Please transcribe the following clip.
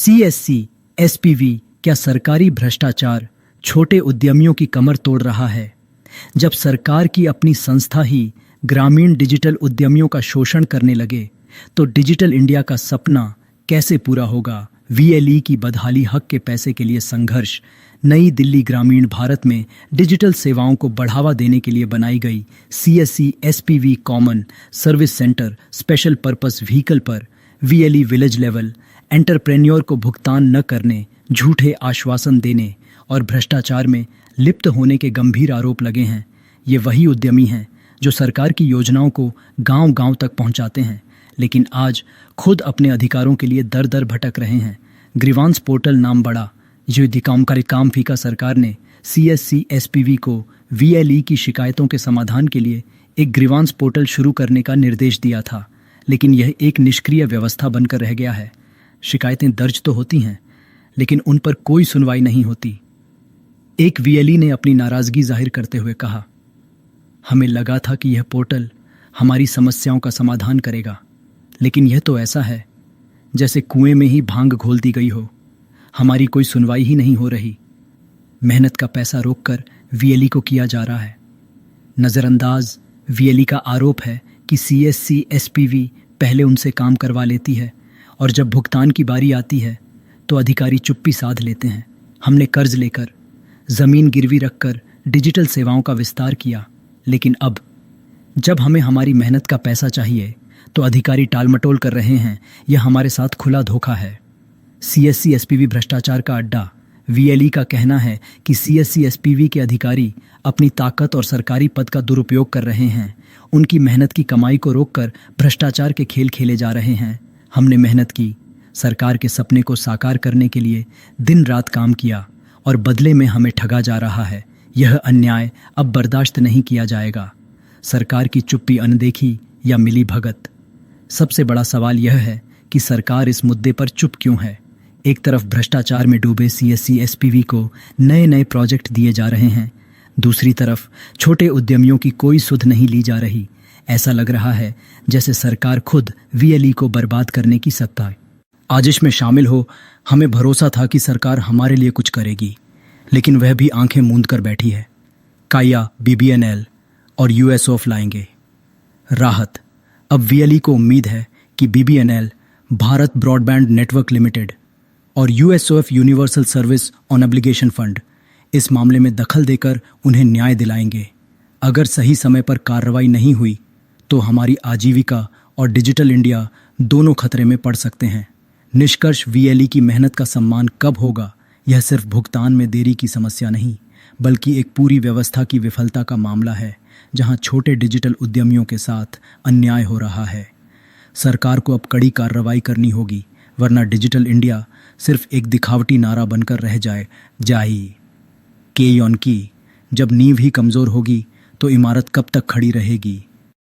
CSC, SPV, क्या सरकारी भ्रष्टाचार छोटे उद्यमियों की कमर तोड़ रहा है? जब सरकार की अपनी संस्था ही ग्रामीण डिजिटल उद्यमियों का शोषण करने लगे, तो डिजिटल इंडिया का सपना कैसे पूरा होगा? वीएलई की बदहाली, हक के पैसे के लिए संघर्ष। नई दिल्ली, ग्रामीण भारत में डिजिटल सेवाओं को बढ़ावा देने के लिए बनाई गई CSC SPV common service centre special purpose vehicle पर वीएलई विलेज लेवल एंटरप्रेन्योर को भुगतान न करने, झूठे आश्वासन देने और भ्रष्टाचार में लिप्त होने के गंभीर आरोप लगे हैं। ये वही उद्यमी हैं जो सरकार की योजनाओं को गांव-गांव तक पहुंचाते हैं, लेकिन आज खुद अपने अधिकारों के लिए दर दर भटक रहे हैं। ग्रीवांस पोर्टल नाम बड़ा, जो अधिकामकारी काम फीका सरकार ने सीएससी एसपीवी को वीएलई की शिकायतों के समाधान के लिए एक ग्रीवांस पोर्टल शुरू करने का निर्देश दिया था, लेकिन यह एक निष्क्रिय व्यवस्था बनकर रह गया है। शिकायतें दर्ज तो होती हैं, लेकिन उन पर कोई सुनवाई नहीं होती। एक वीएलई ने अपनी नाराजगी जाहिर करते हुए कहा, हमें लगा था कि यह पोर्टल हमारी समस्याओं का समाधान करेगा, लेकिन यह तो ऐसा है जैसे कुएं में ही भांग घोल दी गई हो। हमारी कोई सुनवाई ही नहीं हो रही। मेहनत का पैसा रोककर वीएलई को किया जा रहा है नज़रअंदाज। वीएलई का आरोप है कि सीएससी एसपीवी पहले उनसे काम करवा लेती है और जब भुगतान की बारी आती है तो अधिकारी चुप्पी साध लेते हैं। हमने कर्ज लेकर, ज़मीन गिरवी रखकर डिजिटल सेवाओं का विस्तार किया, लेकिन अब जब हमें हमारी मेहनत का पैसा चाहिए तो अधिकारी टालमटोल कर रहे हैं। यह हमारे साथ खुला धोखा है। सीएससी एसपीवी भ्रष्टाचार का अड्डा। वीएलई का कहना है कि सीएससी एसपीवी के अधिकारी अपनी ताकत और सरकारी पद का दुरुपयोग कर रहे हैं। उनकी मेहनत की कमाई को रोककर भ्रष्टाचार के खेल खेले जा रहे हैं। हमने मेहनत की, सरकार के सपने को साकार करने के लिए दिन रात काम किया और बदले में हमें ठगा जा रहा है। यह अन्याय अब बर्दाश्त नहीं किया जाएगा। सरकार की चुप्पी, अनदेखी या मिली भगत? सबसे बड़ा सवाल यह है कि सरकार इस मुद्दे पर चुप क्यों है? एक तरफ भ्रष्टाचार में डूबे सीएससी एसपीवी को नए नए प्रोजेक्ट दिए जा रहे हैं, दूसरी तरफ छोटे उद्यमियों की कोई सुध नहीं ली जा रही। ऐसा लग रहा है जैसे सरकार खुद वीएलई को बर्बाद करने की सत्ता है। आजिश में शामिल हो। हमें भरोसा था कि सरकार हमारे लिए कुछ करेगी, लेकिन वह भी आंखें मूंद कर बैठी है। काया, बीबीएनएल और यूएसओएफ लाएंगे राहत। अब वीएलई को उम्मीद है कि BBNL, Bharat broadband network limited और USOF, universal service on obligation fund, इस मामले में दखल देकर उन्हें न्याय दिलाएंगे। अगर सही समय पर कार्रवाई नहीं हुई तो हमारी आजीविका और डिजिटल इंडिया दोनों खतरे में पड़ सकते हैं। निष्कर्ष, वीएलई की मेहनत का सम्मान कब होगा? यह सिर्फ भुगतान में देरी की समस्या नहीं, बल्कि एक पूरी व्यवस्था की विफलता का मामला है, जहां छोटे डिजिटल उद्यमियों के साथ अन्याय हो रहा है। सरकार को अब कड़ी कार्रवाई करनी होगी, वरना डिजिटल इंडिया सिर्फ एक दिखावटी नारा बनकर रह जाएगी। के ऑन की। जब नींव ही कमज़ोर होगी तो इमारत कब तक खड़ी रहेगी?